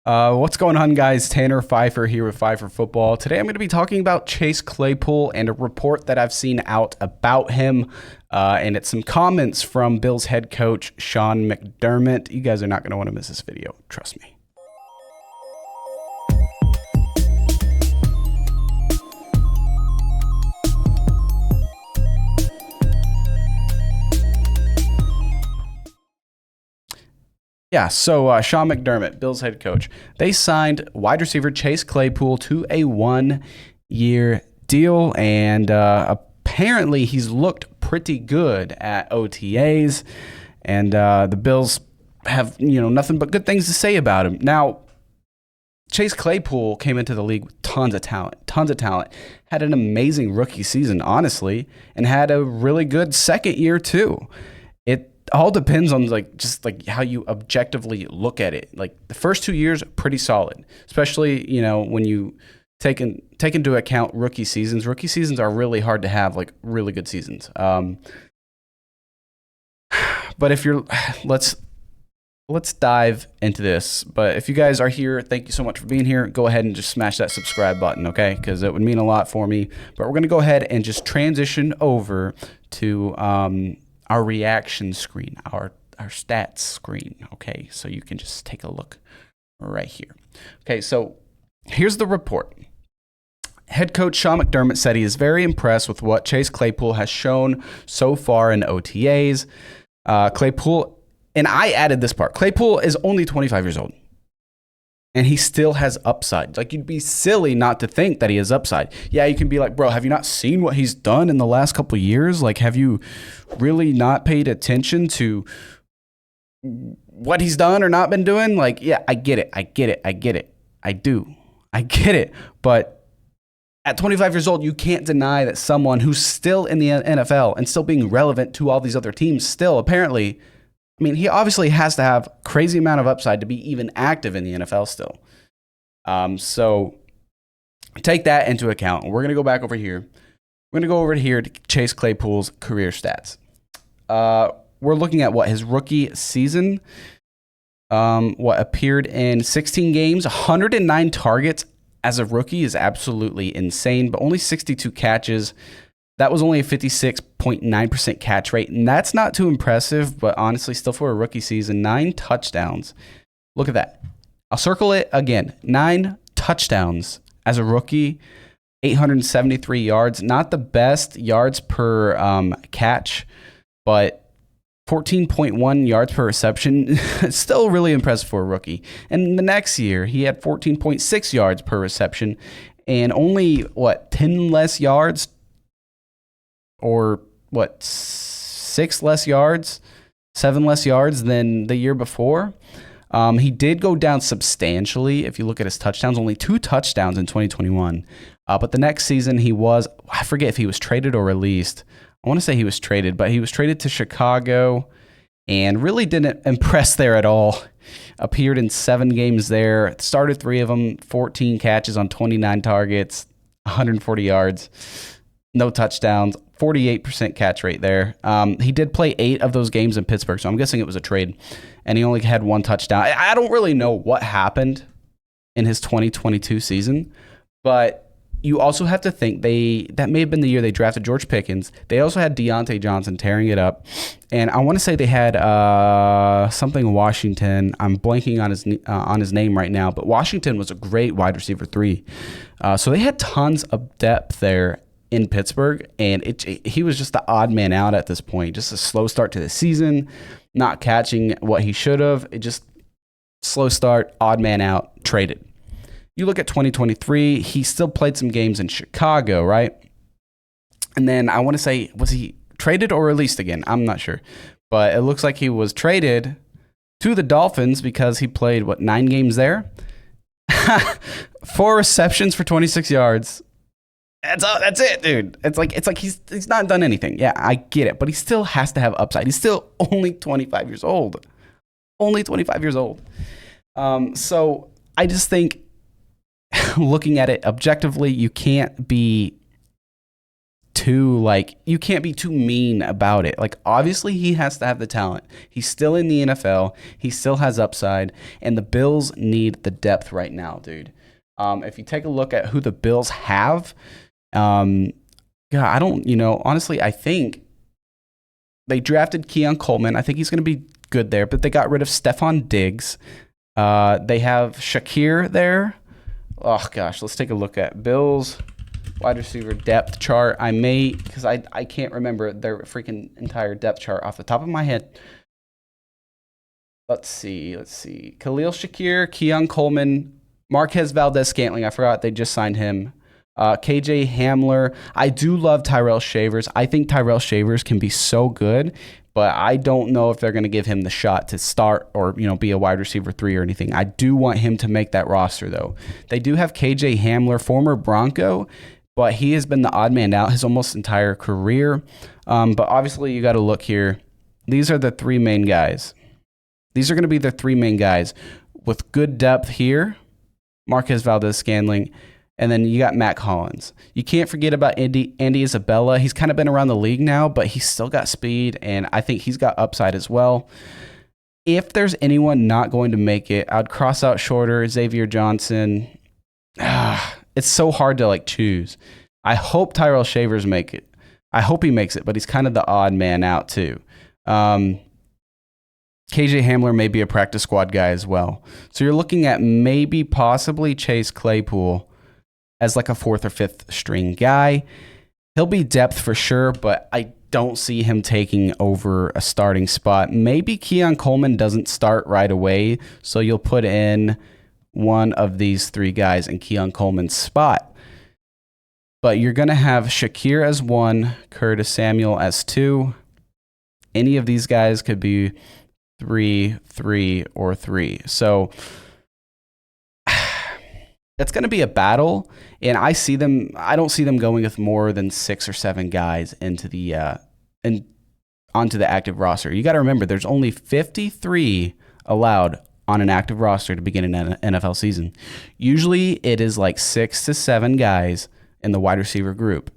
What's going on, guys? Tanner Pfeiffer here with Pfeiffer Football. Today I'm going to be talking about Chase Claypool and a report that I've seen out about him. And it's some comments from Bills head coach Sean McDermott. You guys are not going to want to miss this video. Trust me. So Sean McDermott, Bills head coach, they signed wide receiver Chase Claypool to a 1-year deal, and apparently he's looked pretty good at OTAs, and the Bills have nothing but good things to say about him. Now, Chase Claypool came into the league with tons of talent, had an amazing rookie season, honestly, and had a really good second year too. It all depends on just how you objectively look at it. Like the first 2 years, pretty solid, especially when you take into account rookie seasons. Rookie seasons are really hard to have really good seasons. But if you're let's dive into this. But if you guys are here, thank you so much for being here. Go ahead and just smash that subscribe button, okay? Because it would mean a lot for me. But we're gonna go ahead and just transition over to our reaction screen, our stats screen, okay? So you can just take a look right here. Okay, so here's the report. Head coach Sean McDermott said he is very impressed with what Chase Claypool has shown so far in OTAs. Claypool, and I added this part, Claypool is only 25 years old. And he still has upside. You'd be silly not to think that he has upside. Yeah, you can be like, bro, have you not seen what he's done in the last couple of years? Have you really not paid attention to what he's done or not been doing? Yeah, I get it. I do. I get it. But at 25 years old, you can't deny that someone who's still in the NFL and still being relevant to all these other teams still apparently, he obviously has to have crazy amount of upside to be even active in the NFL still. So take that into account. We're going to go back over here. We're going to go over here to Chase Claypool's career stats. We're looking at his rookie season, appeared in 16 games, 109 targets as a rookie is absolutely insane, but only 62 catches. That was only a 56.9% catch rate, and that's not too impressive, but honestly, still for a rookie season, 9 touchdowns. Look at that. I'll circle it again. 9 touchdowns as a rookie, 873 yards. Not the best yards per catch, but 14.1 yards per reception. Still really impressive for a rookie. And the next year, he had 14.6 yards per reception and only, 10 less yards? Or 6 less yards, 7 less yards than the year before. He did go down substantially. If you look at his touchdowns, only 2 touchdowns in 2021. But the next season I forget if he was traded or released. I want to say he was traded, but he was traded to Chicago and really didn't impress there at all. Appeared in 7 games there, started 3 of them, 14 catches on 29 targets, 140 yards. No touchdowns, 48% catch rate there. He did play 8 of those games in Pittsburgh, so I'm guessing it was a trade. And he only had 1 touchdown. I don't really know what happened in his 2022 season, but you also have to think that may have been the year they drafted George Pickens. They also had Deontay Johnson tearing it up. And I want to say they had something Washington. I'm blanking on his name right now, but Washington was a great wide receiver 3. So they had tons of depth there in Pittsburgh, and he was just the odd man out at this point. Just a slow start to the season, not catching what he should have. It just slow start, odd man out, traded. You look at 2023, he still played some games in Chicago, right? And then I want to say, was he traded or released again? I'm not sure. But it looks like he was traded to the Dolphins because he played, 9 games there? 4 receptions for 26 yards. That's it, dude. It's like he's not done anything. Yeah, I get it, but he still has to have upside. He's still only 25 years old. Only 25 years old. So I just think looking at it objectively, you can't be too, like, you can't be too mean about it. Like, obviously he has to have the talent. He's still in the NFL. He still has upside, and the Bills need the depth right now, dude. If you take a look at who the Bills have, God, I don't, honestly, I think they drafted Keon Coleman. I think he's going to be good there, but they got rid of Stephon Diggs. They have Shakir there. Oh, gosh, let's take a look at Bills wide receiver depth chart. Because I can't remember their freaking entire depth chart off the top of my head. Let's see. Khalil Shakir, Keon Coleman, Marquez Valdez-Scantling. I forgot they just signed him. KJ Hamler. I do love Tyrell Shavers. I think Tyrell Shavers can be so good, but I don't know if they're going to give him the shot to start or, be a wide receiver 3 or anything. I do want him to make that roster, though. They do have KJ Hamler, former Bronco, but he has been the odd man out his almost entire career. But obviously, you got to look here. These are the 3 main guys. These are going to be the 3 main guys with good depth here. Marquez Valdez-Scantling. And then you got Mac Hollins. You can't forget about Andy Isabella. He's kind of been around the league now, but he's still got speed, and I think he's got upside as well. If there's anyone not going to make it, I'd cross out Shorter, Xavier Johnson. It's so hard to choose. I hope Tyrell Shavers make it. I hope he makes it, but he's kind of the odd man out too. KJ Hamler may be a practice squad guy as well. So you're looking at maybe possibly Chase Claypool as like a 4th or 5th string guy. He'll be depth for sure, but I don't see him taking over a starting spot. Maybe Keon Coleman doesn't start right away, so you'll put in one of these 3 guys in Keon Coleman's spot. But you're going to have Shakir as 1, Curtis Samuel as 2. Any of these guys could be 3, 3, or 3. So it's going to be a battle, and I don't see them going with more than 6 or 7 guys into the onto the active roster. You got to remember, there's only 53 allowed on an active roster to begin an NFL season. Usually, it is like 6 to 7 guys in the wide receiver group.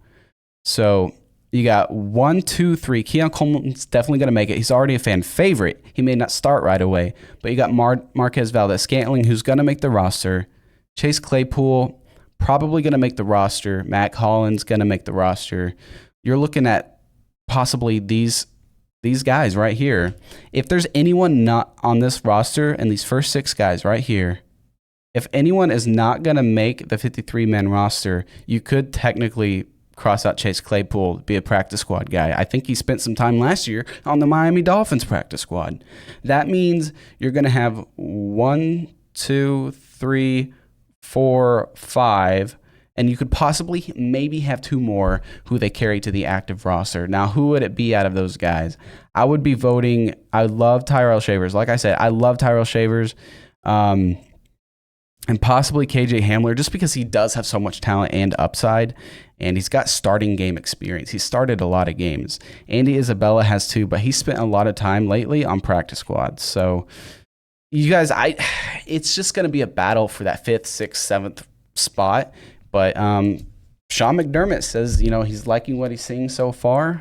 So you got 1, 2, 3. Keon Coleman's definitely going to make it. He's already a fan favorite. He may not start right away, but you got Marquez Valdez-Scantling, who's going to make the roster. Chase Claypool, probably going to make the roster. Mac Hollins, going to make the roster. You're looking at possibly these guys right here. If there's anyone not on this roster and these first 6 guys right here, if anyone is not going to make the 53-man roster, you could technically cross out Chase Claypool, be a practice squad guy. I think he spent some time last year on the Miami Dolphins practice squad. That means you're going to have 1, 2, 3, 4, 5, and you could possibly maybe have 2 more who they carry to the active roster. Now, who would it be out of those guys? I would be voting. I love Tyrell Shavers. Like I said, I love Tyrell Shavers, and possibly KJ Hamler, just because he does have so much talent and upside, and he's got starting game experience. He started a lot of games. Andy Isabella has too, but he spent a lot of time lately on practice squads. So you guys, it's just going to be a battle for that 5th, 6th, 7th spot. But Sean McDermott says, he's liking what he's seeing so far.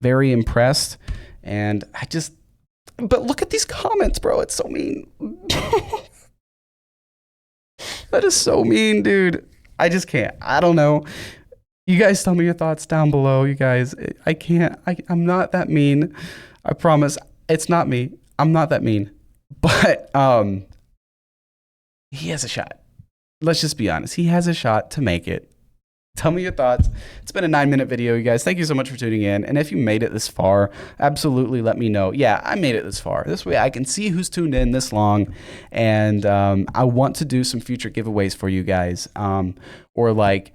Very impressed. And but look at these comments, bro. It's so mean. That is so mean, dude. I just can't. I don't know. You guys tell me your thoughts down below, you guys. I can't. I'm not that mean. I promise. It's not me. I'm not that mean. But he has a shot. Let's just be honest. He has a shot to make it. Tell me your thoughts. It's been a 9-minute video, you guys. Thank you so much for tuning in. And if you made it this far, absolutely let me know. Yeah, I made it this far. This way I can see who's tuned in this long. And I want to do some future giveaways for you guys. Or like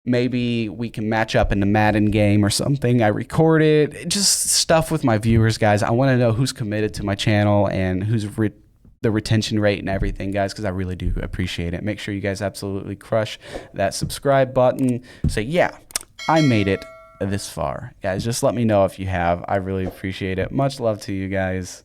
maybe we can match up in the Madden game or something. I record it. Just stuff with my viewers, guys. I want to know who's committed to my channel and who's the retention rate and everything, guys, because I really do appreciate it. Make sure you guys absolutely crush that subscribe button. Say, yeah, I made it this far. Guys, just let me know if you have. I really appreciate it. Much love to you guys.